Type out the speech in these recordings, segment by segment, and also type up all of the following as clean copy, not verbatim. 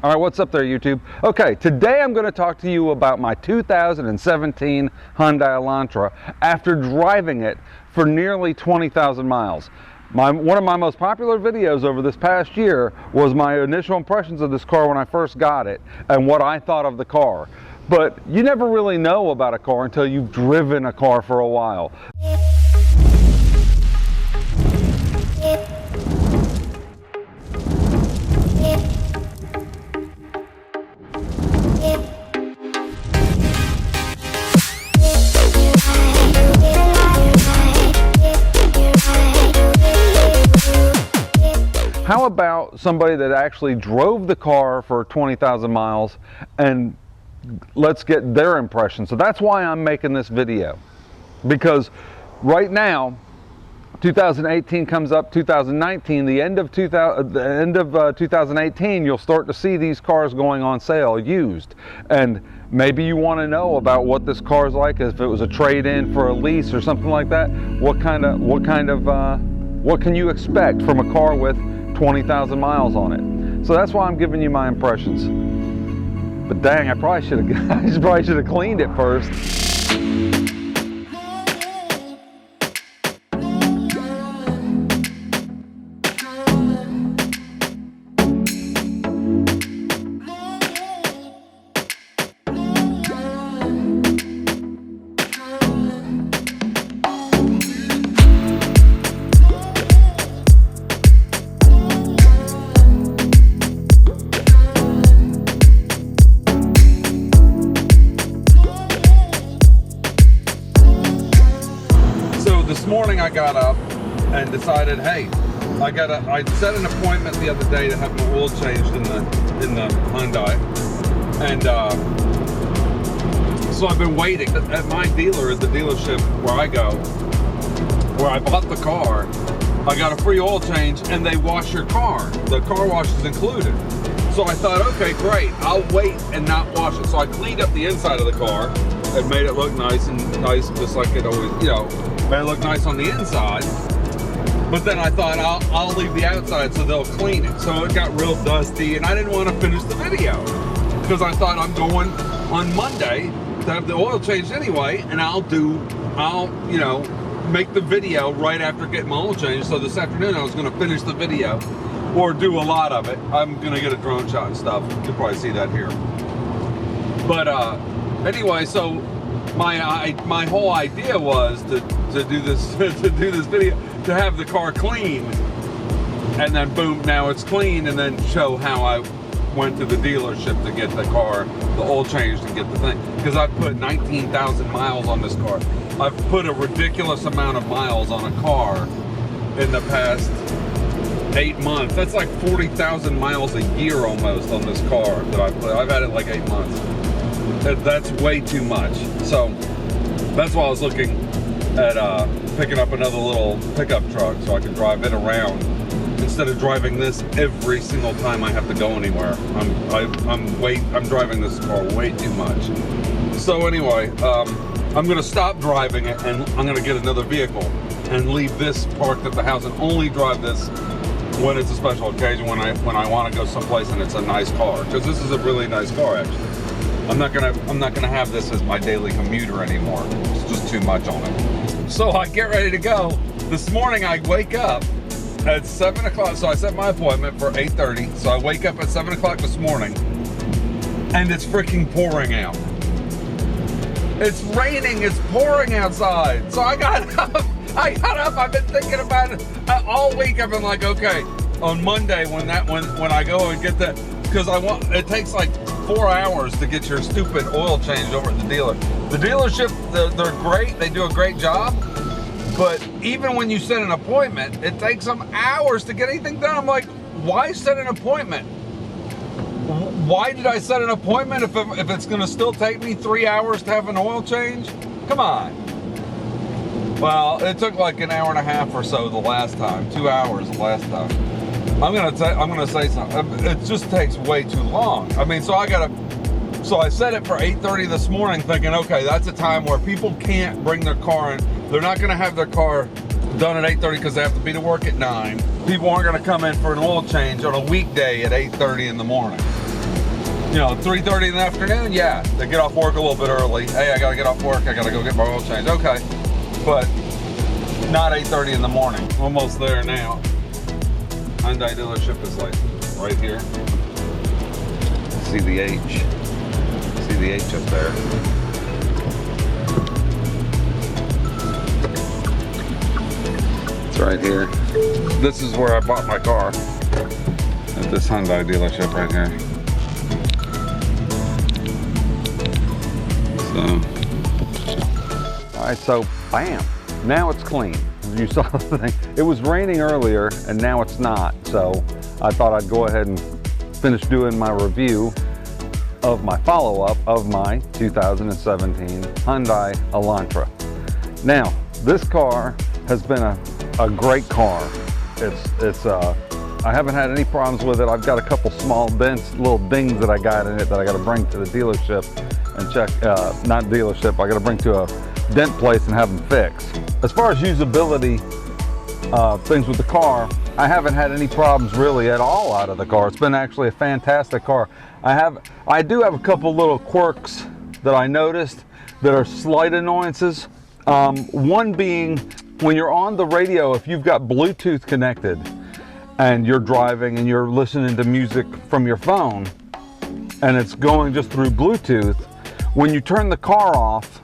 All right, what's up there, YouTube? Okay, today I'm going to talk to you about my 2017 Hyundai Elantra after driving it for nearly 20,000 miles. One of my most popular videos over this past year was my initial impressions of this car when I first got it and what I thought of the car. But you never really know about a car until you've driven a car for a while. How about somebody that actually drove the car for 20,000 miles and let's get their impression. So that's why I'm making this video, because right now 2018 comes up, 2019, the end of 2018, you'll start to see these cars going on sale used, and maybe you want to know about what this car is like, if it was a trade-in for a lease or something like that. What can you expect from a car with 20,000 miles on it? So that's why I'm giving you my impressions. But dang, I probably should have cleaned it first. This morning I got up and decided, hey, I set an appointment the other day to have my oil changed in the Hyundai, and so I've been waiting at my dealer, at the dealership where I go, where I bought the car. I got a free oil change and they wash your car. The car wash is included. So I thought, okay, great, I'll wait and not wash it. So I cleaned up the inside of the car and made it look nice, just like it always, made it look nice on the inside. But then I thought I'll leave the outside so they'll clean it. So it got real dusty, and I didn't want to finish the video because I thought I'm going on Monday to have the oil changed anyway, and I'll make the video right after getting my oil changed. So this afternoon I was going to finish the video, or do a lot of it. I'm going to get a drone shot and stuff. You'll probably see that here. But anyway, so my whole idea was to do this video, to have the car clean, and then boom, now it's clean, and then show how I went to the dealership to get the car, the oil changed, and get the thing, because I've put 19,000 miles on this car. I've put a ridiculous amount of miles on a car in the past 8 months. That's like 40,000 miles a year almost on this car that I've had it like 8 months. That's way too much. So that's why I was looking at picking up another little pickup truck so I can drive it around instead of driving this every single time I have to go anywhere. I'm driving this car way too much. So anyway, I'm gonna stop driving it and I'm gonna get another vehicle and leave this parked at the house and only drive this when it's a special occasion, when I want to go someplace and it's a nice car, because this is a really nice car actually. I'm not gonna have this as my daily commuter anymore. It's just too much on it. So I get ready to go. This morning I wake up at 7 o'clock. So I set my appointment for 8:30. So I wake up at 7 o'clock this morning and it's freaking pouring out. It's raining, it's pouring outside. So I got up, I've been thinking about it all week. I've been like, okay, on Monday when I go and get that, because it takes like 4 hours to get your stupid oil changed over at the dealer. The dealership, they're great, they do a great job, but even when you set an appointment, it takes them hours to get anything done. I'm like, why set an appointment? Why did I set an appointment if it's gonna still take me 3 hours to have an oil change? Come on. Well, it took like an hour and a half or so the last time, 2 hours the last time. I'm gonna say something. It just takes way too long. I mean, so I set it for 8:30 this morning, thinking, okay, that's a time where people can't bring their car in. They're not gonna have their car done at 8:30 because they have to be to work at 9. People aren't gonna come in for an oil change on a weekday at 8:30 in the morning. You know, 3:30 in the afternoon, yeah, they get off work a little bit early. Hey, I gotta get off work, I gotta go get my oil change. Okay, but not 8:30 in the morning. Almost there now. Hyundai dealership is like right here. See the H. See the H up there. It's right here. This is where I bought my car. At this Hyundai dealership right here. So. Alright, so bam. Now it's clean. You saw the thing. It was raining earlier and now it's not. So I thought I'd go ahead and finish doing my review of my follow-up of my 2017 Hyundai Elantra. Now, this car has been a great car. I haven't had any problems with it. I've got a couple small dents, little dings that I got in it that I got to bring to the dealership and check, not dealership, I got to bring to a dent place and have them fixed. As far as usability, things with the car, I haven't had any problems really at all out of the car. It's been actually a fantastic car. I do have a couple little quirks that I noticed that are slight annoyances. One being when you're on the radio, if you've got Bluetooth connected and you're driving and you're listening to music from your phone and it's going just through Bluetooth, when you turn the car off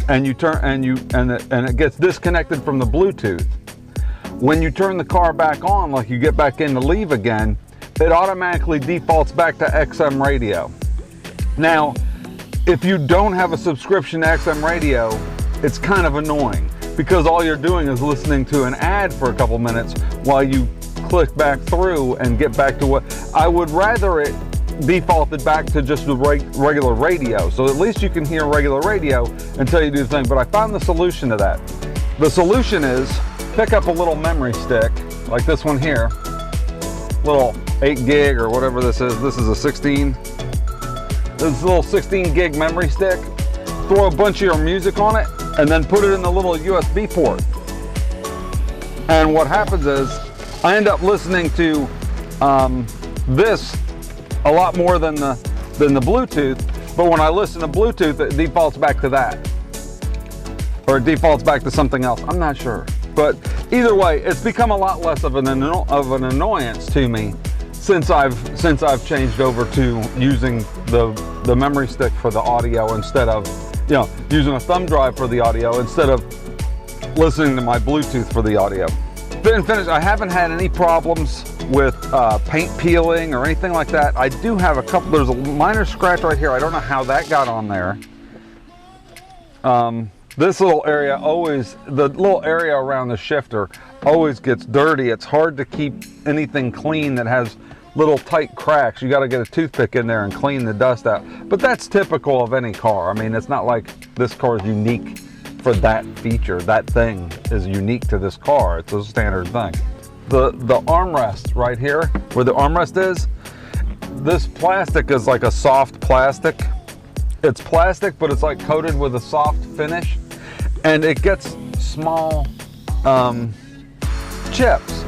and it gets disconnected from the Bluetooth, when you turn the car back on, like you get back in to leave again, it automatically defaults back to XM radio. Now, if you don't have a subscription to XM radio, it's kind of annoying because all you're doing is listening to an ad for a couple minutes while you click back through and get back to what I would rather it defaulted back to just the regular radio. So at least you can hear regular radio until you do the thing. But I found the solution to that. The solution is pick up a little memory stick like this one here, little 8 gig or whatever this is. This is a 16. This is a little 16 gig memory stick. Throw a bunch of your music on it and then put it in the little USB port. And what happens is I end up listening to this a lot more than the Bluetooth, but when I listen to Bluetooth, it defaults back to that. Or it defaults back to something else. I'm not sure. But either way, it's become a lot less of an annoyance to me since I've changed over to using the memory stick for the audio instead of, you know, using a thumb drive for the audio instead of listening to my Bluetooth for the audio. I haven't had any problems with paint peeling or anything like that. I do have a couple, there's a minor scratch right here. I don't know how that got on there. This little area the little area around the shifter always gets dirty. It's hard to keep anything clean that has little tight cracks. You got to get a toothpick in there and clean the dust out. But that's typical of any car. I mean, it's not like this car is unique for that feature. That thing is unique to this car. It's a standard thing. The armrest right here, where the armrest is, this plastic is like a soft plastic. It's plastic, but it's like coated with a soft finish. And it gets small chips.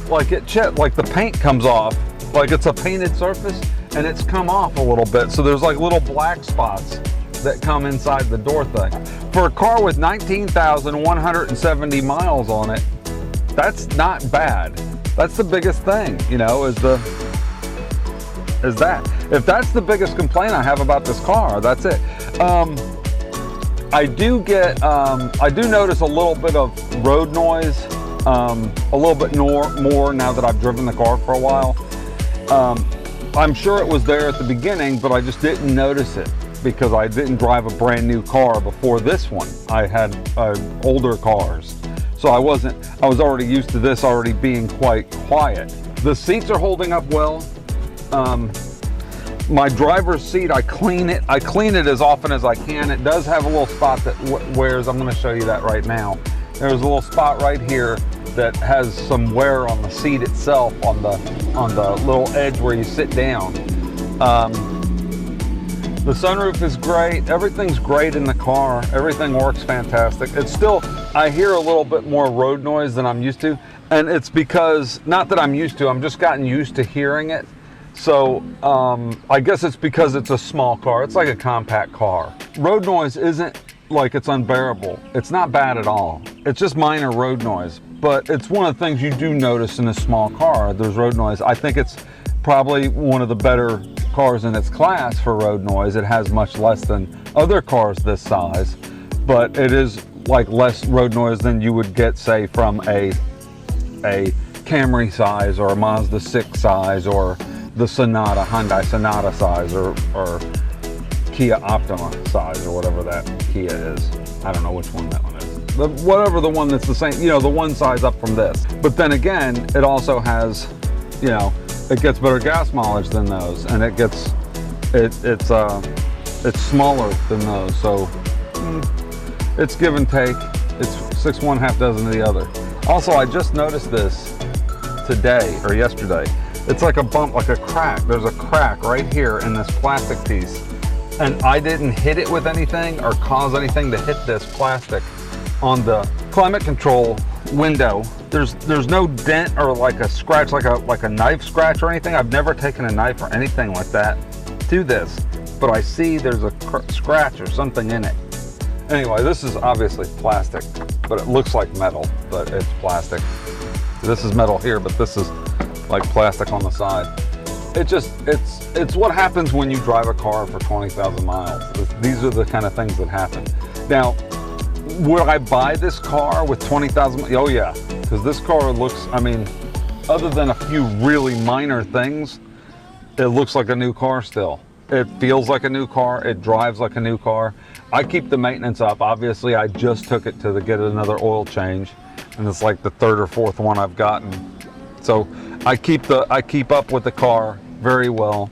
Like the paint comes off, like it's a painted surface, and it's come off a little bit. So there's like little black spots that come inside the door thing. For a car with 19,170 miles on it, that's not bad. That's the biggest thing, you know, is that. If that's the biggest complaint I have about this car, that's it. I do notice a little bit of road noise, a little bit more now that I've driven the car for a while. I'm sure it was there at the beginning, but I just didn't notice it because I didn't drive a brand new car before this one. I had older cars. So I was already used to this already being quite quiet. The seats are holding up well. My driver's seat, I clean it as often as I can. It does have a little spot that wears. I'm going to show you that right now. There's a little spot right here that has some wear on the seat itself, on the little edge where you sit down. The sunroof is great. Everything's great in the car. Everything works fantastic. It's still, I hear a little bit more road noise than I'm used to. And it's because, not that I'm used to, I'm just gotten used to hearing it. So I guess it's because it's a small car. It's like a compact car. Road noise isn't like it's unbearable. It's not bad at all. It's just minor road noise. But it's one of the things you do notice in a small car. There's road noise. I think it's probably one of the better cars in its class for road noise. It has much less than other cars this size, but it is like less road noise than you would get, say, from a Camry size or a Mazda 6 size or the Sonata, Hyundai Sonata size, or Kia Optima size, or whatever that Kia is. I don't know which one that one is. Whatever the one that's the same, you know, the one size up from this. But then again, it also has, you know, it gets better gas mileage than those, and it gets, it's smaller than those. So it's give and take. It's 6 one, half dozen of the other. Also, I just noticed this today or yesterday. It's like a bump, like a crack. There's a crack right here in this plastic piece. And I didn't hit it with anything or cause anything to hit this plastic on the climate control window. There's no dent or like a scratch, like a knife scratch or anything. I've never taken a knife or anything like that to this, but I see there's a scratch or something in it. Anyway, this is obviously plastic, but it looks like metal, but it's plastic. This is metal here, but this is like plastic on the side. It's what happens when you drive a car for 20,000 miles. These are the kind of things that happen. Now, would I buy this car with 20,000? Oh yeah, because this car looks, I mean, other than a few really minor things, it looks like a new car still. It feels like a new car. It drives like a new car. I keep the maintenance up. Obviously, I just took it to get another oil change, and it's like the 3rd or 4th one I've gotten. So I keep up with the car very well.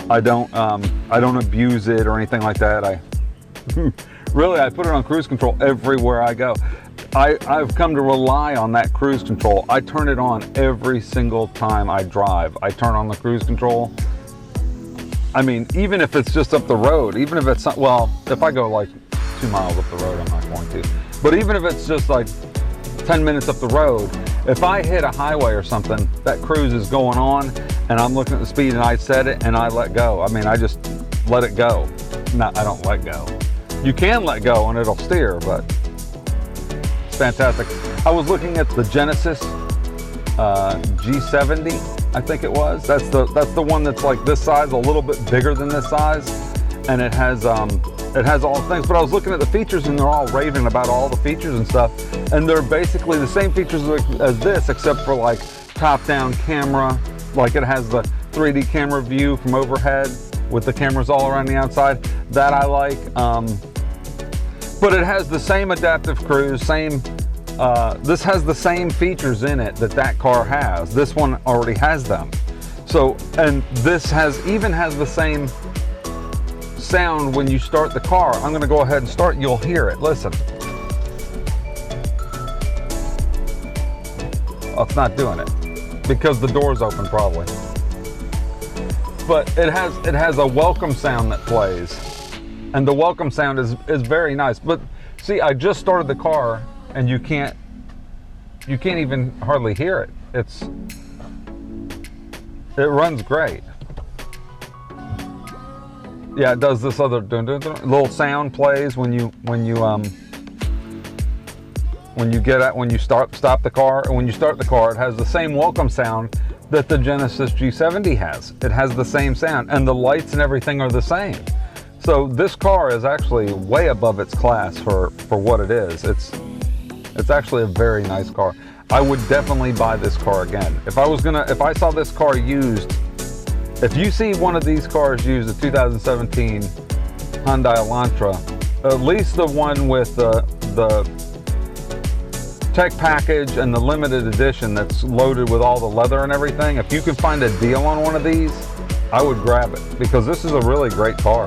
I don't abuse it or anything like that. I put it on cruise control everywhere I go. I've come to rely on that cruise control. I turn it on every single time I drive. I turn on the cruise control. I mean, even if it's just up the road, even if it's not, well, if I go like 2 miles up the road, I'm not going to. But even if it's just like 10 minutes up the road, if I hit a highway or something, that cruise is going on and I'm looking at the speed and I set it and I let go. I mean, I just let it go. No, I don't let go. You can let go and it'll steer, but it's fantastic. I was looking at the Genesis G70, I think it was. That's the one that's like this size, a little bit bigger than this size, and it has all the things. But I was looking at the features, and they're all raving about all the features and stuff, and they're basically the same features as this, except for like top-down camera. Like it has the 3D camera view from overhead with the cameras all around the outside. That I like. But it has the same adaptive cruise, this has the same features in it that car has. This one already has them. So, and this even has the same sound when you start the car. I'm gonna go ahead and start, you'll hear it, listen. Oh, it's not doing it because the door's open probably. But it has a welcome sound that plays. And the welcome sound is very nice. But see, I just started the car and you can't even hardly hear it. It runs great. Yeah, it does this other little sound plays when you stop the car, and when you start the car, it has the same welcome sound that the Genesis G70 has. It has the same sound, and the lights and everything are the same. So this car is actually way above its class for what it is. It's actually a very nice car. I would definitely buy this car again. If I saw this car used, if you see one of these cars used, a 2017 Hyundai Elantra, at least the one with the tech package and the limited edition that's loaded with all the leather and everything, if you can find a deal on one of these, I would grab it, because this is a really great car.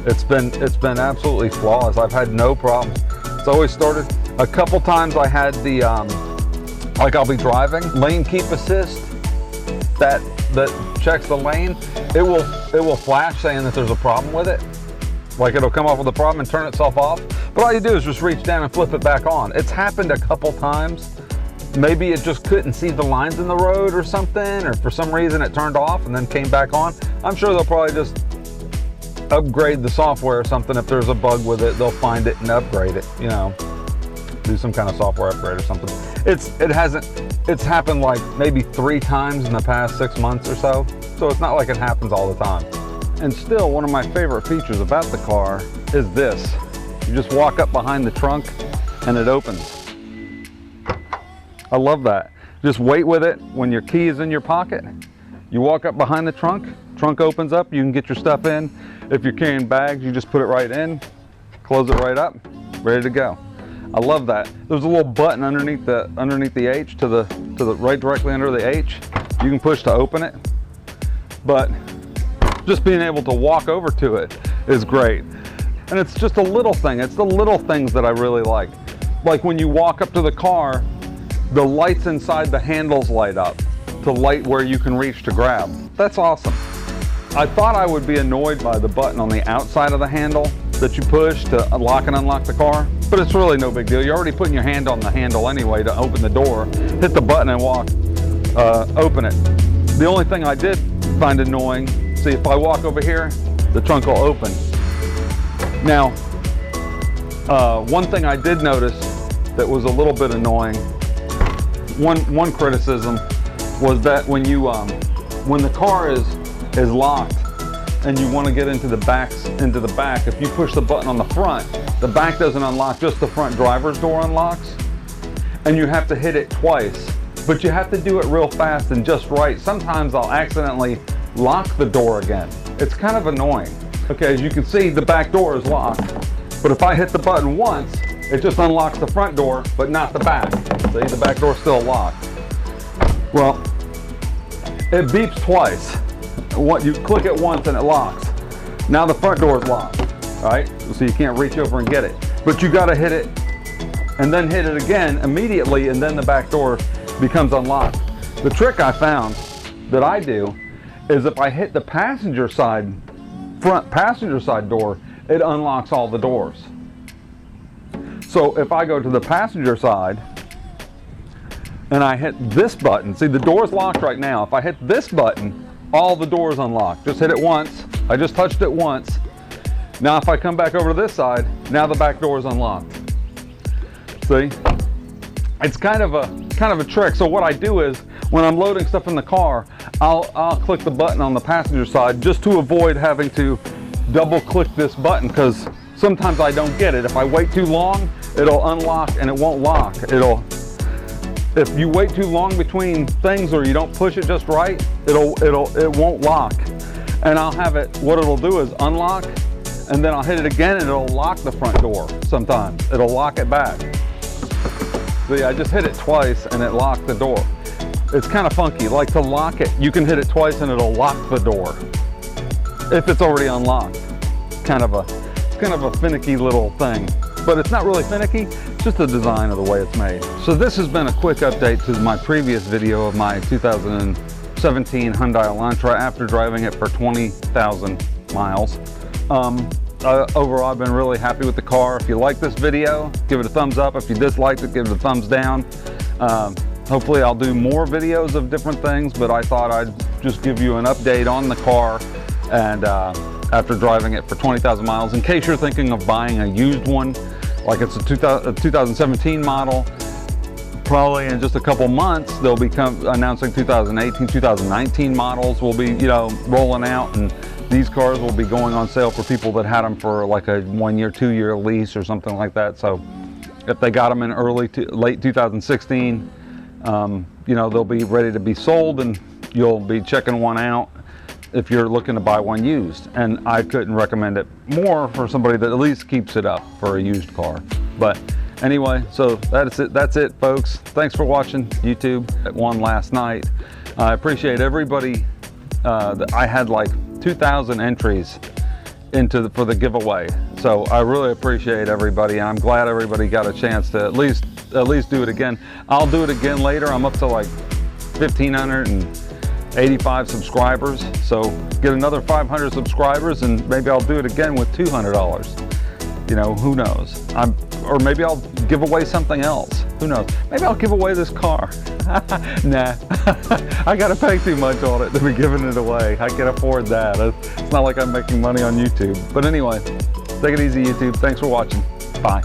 It's been absolutely flawless. I've had no problems. It's always started. A couple times I had the like I'll be driving, lane keep assist, that checks the lane. It will flash saying that there's a problem with it. Like it'll come up with a problem and turn itself off. But all you do is just reach down and flip it back on. It's happened a couple times, maybe it just couldn't see the lines in the road or something, or for some reason it turned off and then came back on. I'm sure they'll probably just upgrade the software or something. If there's a bug with it, they'll find it and upgrade it, you know, do some kind of software upgrade or something. It's happened like maybe 3 times in the past 6 months or so. So it's not like it happens all the time. And still, one of my favorite features about the car is this. You just walk up behind the trunk and it opens. I love that. Just wait with it when your key is in your pocket. You walk up behind the trunk opens up, you can get your stuff in. If you're carrying bags, you just put it right in, close it right up, ready to go. I love that. There's a little button underneath the H to the right, directly under the H. You can push to open it. But just being able to walk over to it is great. And it's just a little thing. It's the little things that I really like. Like when you walk up to the car, the lights inside the handles light up to light where you can reach to grab. That's awesome. I thought I would be annoyed by the button on the outside of the handle that you push to lock and unlock the car, but it's really no big deal. You're already putting your hand on the handle anyway to open the door. Hit the button and open it. The only thing I did find annoying, see, if I walk over here, the trunk will open. Now, one thing I did notice that was a little bit annoying, one criticism was that when the car is locked and you want to get into the back, if you push the button on the front, the back doesn't unlock, just the front driver's door unlocks, and you have to hit it twice, but you have to do it real fast and just right. Sometimes I'll accidentally lock the door again. It's kind of annoying. Okay, as you can see, the back door is locked, but if I hit the button once, it just unlocks the front door, but not the back. See, the back door's still locked. Well, it beeps twice. You click it once and it locks. Now the front door is locked, right? So you can't reach over and get it. But you gotta hit it and then hit it again immediately, and then the back door becomes unlocked. The trick I found that I do is if I hit the front passenger side door, it unlocks all the doors. So if I go to the passenger side and I hit this button, see the door's locked right now. If I hit this button, all the doors unlock. Just hit it once. I just touched it once. Now if I come back over to this side, now the back door is unlocked. See? It's kind of a trick. So what I do is when I'm loading stuff in the car, I'll click the button on the passenger side just to avoid having to double click this button, because sometimes I don't get it. If I wait too long, it'll unlock and it won't lock. If you wait too long between things or you don't push it just right, it won't lock. And I'll have it, what it'll do is unlock, and then I'll hit it again and it'll lock the front door sometimes. It'll lock it back. See, I just hit it twice and it locked the door. It's kind of funky. Like to lock it, you can hit it twice and it'll lock the door if it's already unlocked. It's kind of a finicky little thing, but it's not really finicky. It's just the design of the way it's made. So this has been a quick update to my previous video of my 2017 Hyundai Elantra after driving it for 20,000 miles. Overall, I've been really happy with the car. If you like this video, give it a thumbs up. If you disliked it, give it a thumbs down. Hopefully I'll do more videos of different things, but I thought I'd just give you an update on the car and after driving it for 20,000 miles. In case you're thinking of buying a used one, like it's a 2017 model, probably in just a couple months they'll be announcing 2018, 2019 models will be, rolling out, and these cars will be going on sale for people that had them for like a 1 year, 2 year lease or something like that. So if they got them in late 2016, they'll be ready to be sold, and you'll be checking one out if you're looking to buy one used. And I couldn't recommend it more for somebody that at least keeps it up for a used car. But anyway, so that's it folks. Thanks for watching YouTube. It won last night. I appreciate everybody. I had like 2,000 entries for the giveaway, so I really appreciate everybody, and I'm glad everybody got a chance to at least do it again. I'll do it again later. I'm up to like 1,585 subscribers, so get another 500 subscribers and maybe I'll do it again with $200. Who knows? Or maybe I'll give away something else. Who knows? Maybe I'll give away this car. Nah, I gotta pay too much on it to be giving it away. I can afford that. It's not like I'm making money on YouTube. But anyway, take it easy, YouTube. Thanks for watching. Bye.